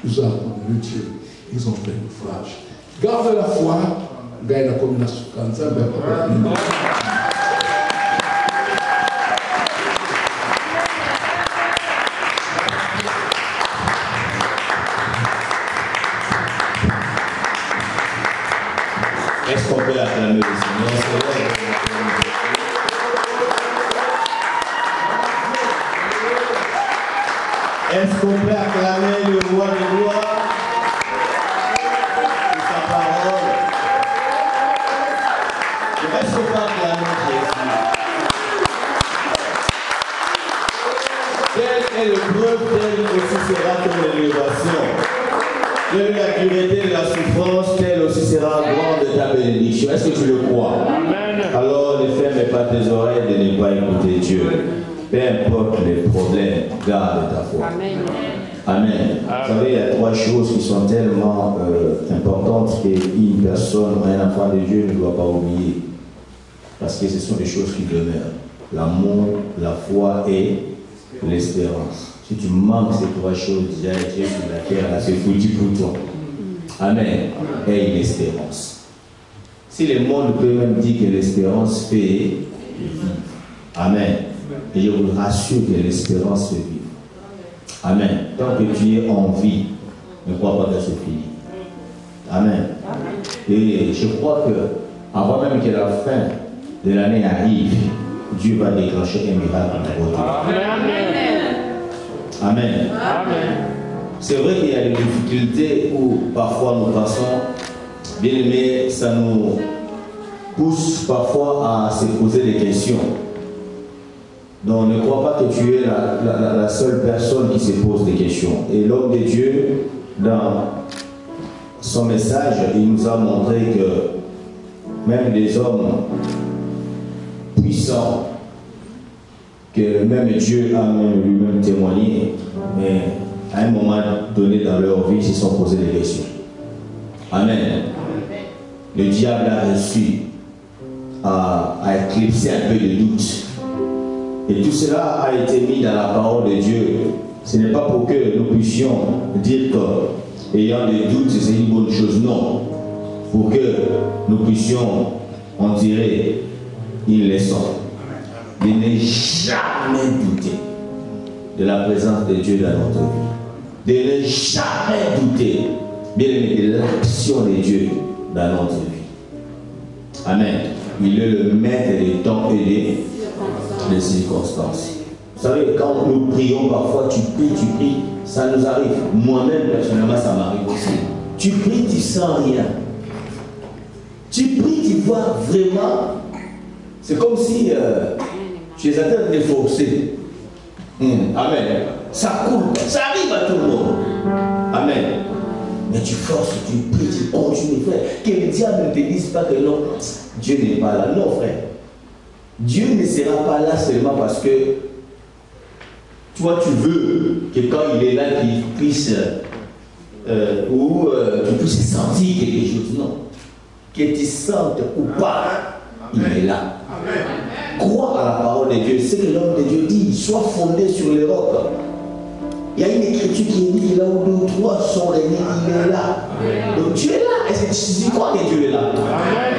Ils ont abandonné Dieu. Ils ont fait naufrage. Garde la foi. Gagne la communauté. Est-ce qu'on peut acclamer le Seigneur? Est-ce qu'on peut acclamer le roi de gloire pour sa parole? Est-ce qu'on peut acclamer Jésus? Telle est l'épreuve, telle aussi sera ton élévation. Telle la dureté de la souffrance, telle aussi sera grande ta bénédiction. Est-ce que tu le crois? Amen. Alors ne ferme pas tes oreilles de ne pas écouter Dieu. Peu importe les problèmes, garde ta foi. Amen. Amen. Vous savez, il y a trois choses qui sont tellement importantes qu'une personne, un enfant de Dieu ne doit pas oublier. Parce que ce sont des choses qui demeurent. L'amour, la foi et l'espérance. Si tu manques ces trois choses, déjà Dieu sur la terre, là c'est foutu pour toi. Amen. Et l'espérance. Si le monde peut même dire que l'espérance fait vivre. Amen. Et je vous rassure que l'espérance fait vivre. Amen. Tant que tu es en vie, ne crois pas que c'est fini. Amen. Et je crois que avant même que la fin de l'année arrive, Dieu va déclencher un miracle pour toi. Amen. Amen. Amen. C'est vrai qu'il y a des difficultés où parfois nous passons, bien aimé, ça nous pousse parfois à se poser des questions. Donc ne crois pas que tu es la seule personne qui se pose des questions. Et l'homme de Dieu, dans son message, il nous a montré que même des hommes puissants, que même Dieu a même lui-même témoigné, mais à un moment donné dans leur vie, ils se sont posés des questions. Amen. Le diable a réussi à éclipser un peu de doute. Et tout cela a été mis dans la parole de Dieu. Ce n'est pas pour que nous puissions dire qu'ayant des doutes, c'est une bonne chose. Non. Pour que nous puissions en tirer une leçon. De ne jamais douter de la présence de Dieu dans notre vie. De ne jamais douter, bien aimé, de l'action de Dieu dans notre vie. Amen. Il est le maître des temps et des circonstances. Vous savez, quand nous prions, parfois tu pries, ça nous arrive. Moi-même, personnellement, ça m'arrive aussi. Tu pries, tu sens rien. Tu pries, tu vois vraiment. C'est comme si tu es en train de forcer. Amen. Ça coule, ça arrive à tout le monde. Amen. Mais tu forces, tu pries, tu continues, frère. Que le diable ne te dise pas que non, Dieu n'est pas là. Non, frère. Dieu ne sera pas là seulement parce que toi, tu veux que quand il est là, qu'il puisse, tu puisses sentir quelque chose. Non. Que tu sentes ou pas, il est là. Amen. Crois à la parole de Dieu. C'est que l'homme de Dieu dit, sois fondé sur les rocs. Il y a une écriture qui dit là où 2 ou 3 sont réunis, il est là. Amen. Donc Dieu est là. Est-ce que tu crois que Dieu est là? Amen.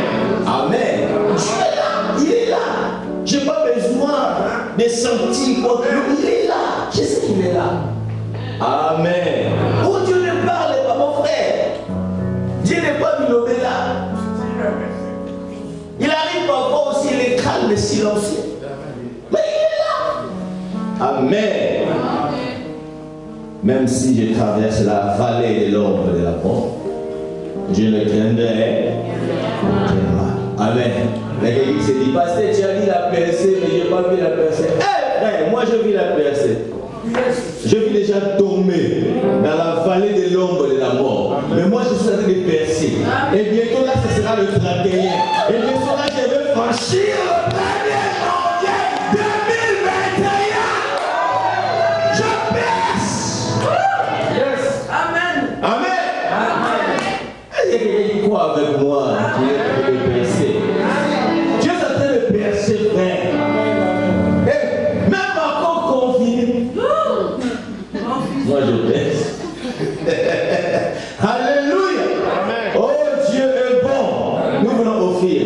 Amen. Dieu est là. Il est là. Je n'ai pas besoin de sentir contre lui. Il est là. Je sais qu'il est là. Amen. Oh, Dieu ne parle pas, mon frère. Dieu n'est pas minobé là. Il arrive parfois aussi, il est calme et silencieux. Mais il est là. Amen. Même si je traverse la vallée de l'ombre de la mort, je ne craindrai pas. Amen. Mais quelqu'un se dit, pasteur, tu as vu la percée, mais je n'ai pas vu la percée. Hey, moi je vis la percée. Je vis déjà tomber dans la vallée de l'ombre de la mort. Mais moi je suis en train de percer. Et bientôt là, ce sera le 31. Et bientôt là, je vais franchir le 1er janvier 2021. Je perce. Yes. Amen. Amen. Amen. Il y a quelqu'un qui croit avec moi qui est en train de percer. Dieu est en train de percer, frère. Et même encore confiné. Moi je perce. Alléluia. Amen. Oh, Dieu est bon. Nous voulons offrir.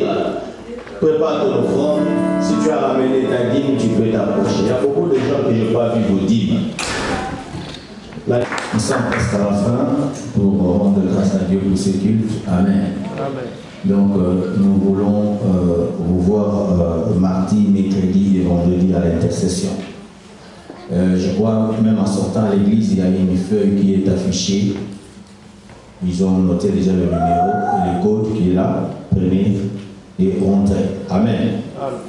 Prépare ton offrande. Si tu as ramené ta dîme, tu peux t'approcher. Il y a beaucoup de gens qui n'ont pas vu vos dîmes. Là, nous sommes presque à la fin pour rendre grâce à Dieu pour ce culte. Amen. Amen. Donc, nous voulons vous voir mardi, mercredi et vendredi à l'intercession. Je crois même en sortant à l'église, il y a une feuille qui est affichée. Ils ont noté déjà le numéro et le code qui est là. Prenez et rentrez. Amen.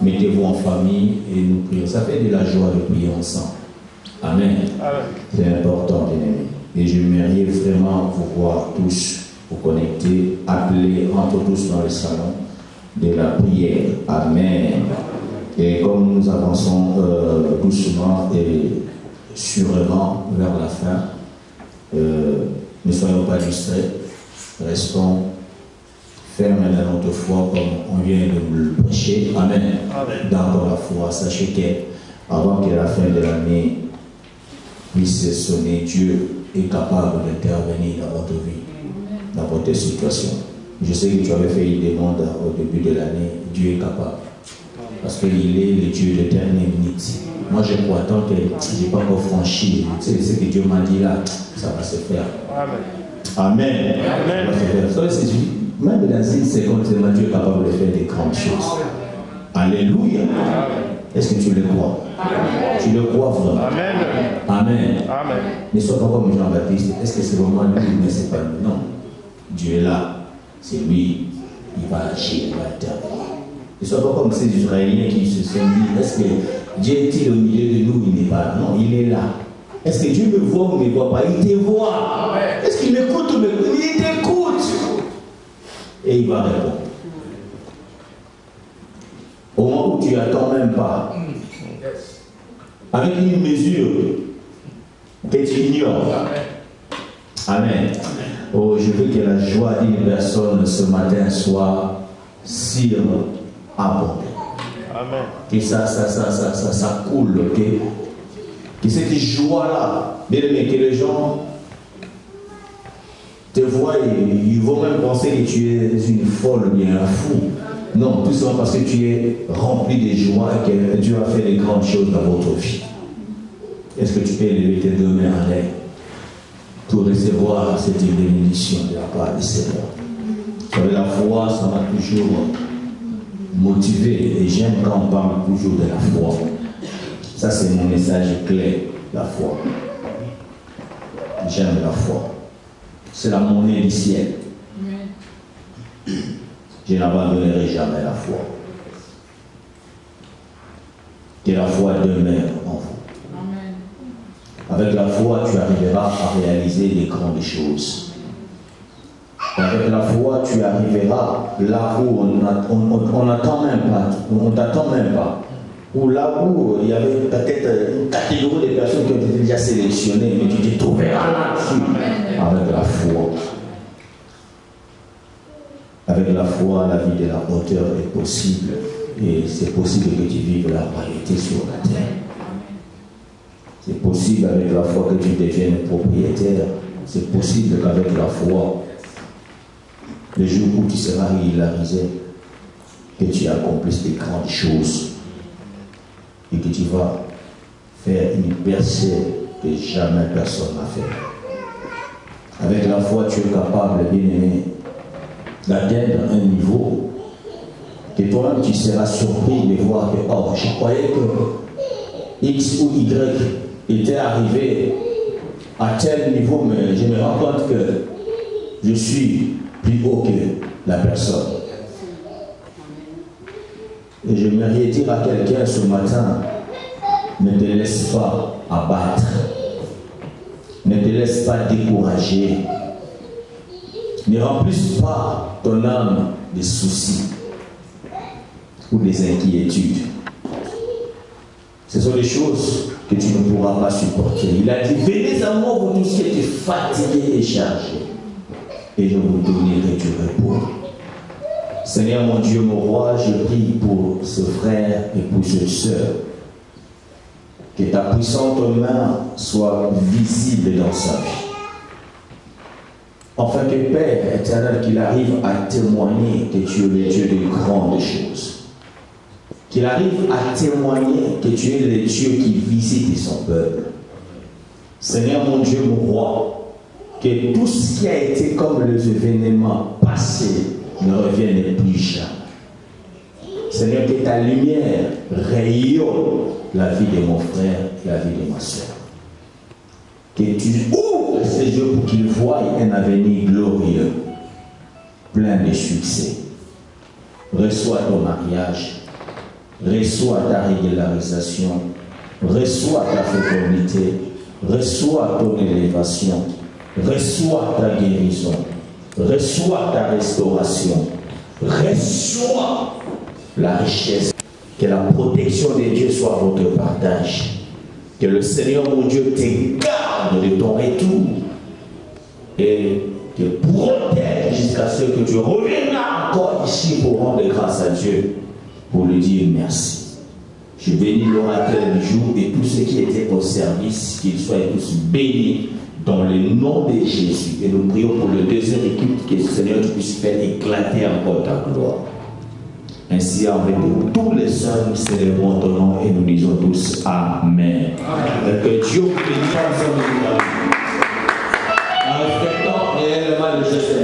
Mettez-vous en famille et nous prions. Ça fait de la joie de prier ensemble. Amen. C'est important, bien aimé. Et j'aimerais vraiment vous voir tous, vous connecter, appeler, entre tous dans le salon de la prière. Amen. Et comme nous avançons doucement et sûrement vers la fin, ne soyons pas distraits, restons fermes dans notre foi comme on vient de nous le prêcher. Amen. Dans la foi, sachez qu'avant que la fin de l'année puisse sonner, Dieu est capable d'intervenir dans votre vie, dans votre situation. Je sais que tu avais fait une demande au début de l'année, Dieu est capable. Parce qu'il est le Dieu de dernière minute. Moi je crois tant que je n'ai pas encore franchi, ce que Dieu m'a dit là, ça va se faire. Amen. Amen. Ça va se faire. Même dans une seconde, Dieu est capable de faire des grandes choses. Alléluia. Est-ce que tu le crois? Amen. Tu le crois vraiment? Amen. Amen. Amen. Ne sois pas comme Jean-Baptiste. Est-ce que c'est vraiment lui mais c'est pas lui? Non. Dieu est là. C'est lui. Il va agir, il va intervenir. Ne sois pas comme ces Israéliens qui se sont dit, est-ce que Dieu est-il au milieu de nous? Il n'est pas là. Non, il est là. Est-ce que Dieu me voit ou ne me voit pas? Il te voit. Est-ce qu'il m'écoute ou me m'écoute? Il t'écoute. Et il va répondre. Au moment où tu n'attends même pas, avec une mesure que tu ignores. Amen. Oh, je veux que la joie d'une personne ce matin soit surabondante. Amen. Que ça coule, ok? Que cette joie-là, bien aimé, que les gens te voient et ils vont même penser que tu es une folle ou bien un fou. Non, tout simplement parce que tu es rempli de joie et que Dieu a fait de grandes choses dans votre vie. Est-ce que tu peux lever tes deux mains en l'air pour recevoir cette bénédiction de la part du Seigneur? Avec la foi, ça m'a toujours motivé et j'aime quand on parle toujours de la foi. Ça, c'est mon message clé, la foi. J'aime la foi. C'est la monnaie du ciel. Je n'abandonnerai jamais la foi. Que la foi demeure en vous. Avec la foi, tu arriveras à réaliser des grandes choses. Avec la foi, tu arriveras là où on n'attend même pas, on t'attend même pas. Ou là où il y avait peut-être une catégorie de personnes qui ont été déjà sélectionnées, mais tu te trouveras là-dessus. Avec la foi. Avec la foi, la vie de la hauteur est possible. Et c'est possible que tu vives la royauté sur la terre. C'est possible avec la foi que tu deviennes propriétaire. C'est possible qu'avec la foi, le jour où tu seras régularisé, que tu accomplisses des grandes choses et que tu vas faire une percée que jamais personne n'a fait. Avec la foi, tu es capable, bien aimé, d'atteindre un niveau que toi-même tu seras surpris de voir que, oh, je croyais que X ou Y était arrivé à tel niveau, mais je me rends compte que je suis plus haut que la personne. Et j'aimerais dire à quelqu'un ce matin, ne te laisse pas abattre, ne te laisse pas décourager, ne remplisse pas ton âme de soucis ou des inquiétudes. Ce sont des choses que tu ne pourras pas supporter. Il a dit, venez à moi, vous tous qui êtes fatigués et chargés, et je vous donnerai du repos. Seigneur mon Dieu, mon roi, je prie pour ce frère et pour cette sœur. Que ta puissante main soit visible dans sa vie. Enfin que Père éternel, qu'il arrive à témoigner que tu es le Dieu de grandes choses. Qu'il arrive à témoigner que tu es le Dieu qui visite son peuple. Seigneur mon Dieu, mon roi, que tout ce qui a été comme les événements passés ne revienne plus jamais. Seigneur, que ta lumière rayonne la vie de mon frère, la vie de ma soeur. Que tu ouvres ses yeux pour qu'il voie un avenir glorieux, plein de succès. Reçois ton mariage, reçois ta régularisation, reçois ta fécondité, reçois ton élévation, reçois ta guérison, reçois ta restauration, reçois la richesse. Que la protection de Dieu soit votre partage. Que le Seigneur mon Dieu te garde de ton retour et te protège jusqu'à ce que tu reviendras encore ici pour rendre grâce à Dieu, pour lui dire merci. Je bénis l'orateur du jour et tous ceux qui étaient au service, qu'ils soient tous bénis dans le nom de Jésus. Et nous prions pour le deuxième équipe, que le Seigneur puisse faire éclater encore ta gloire. Ainsi, avec tous les saints, nous célébrons ton nom et nous disons tous Amen. Amen. Que Dieu vous bénisse ensemble en respectant réellement le geste.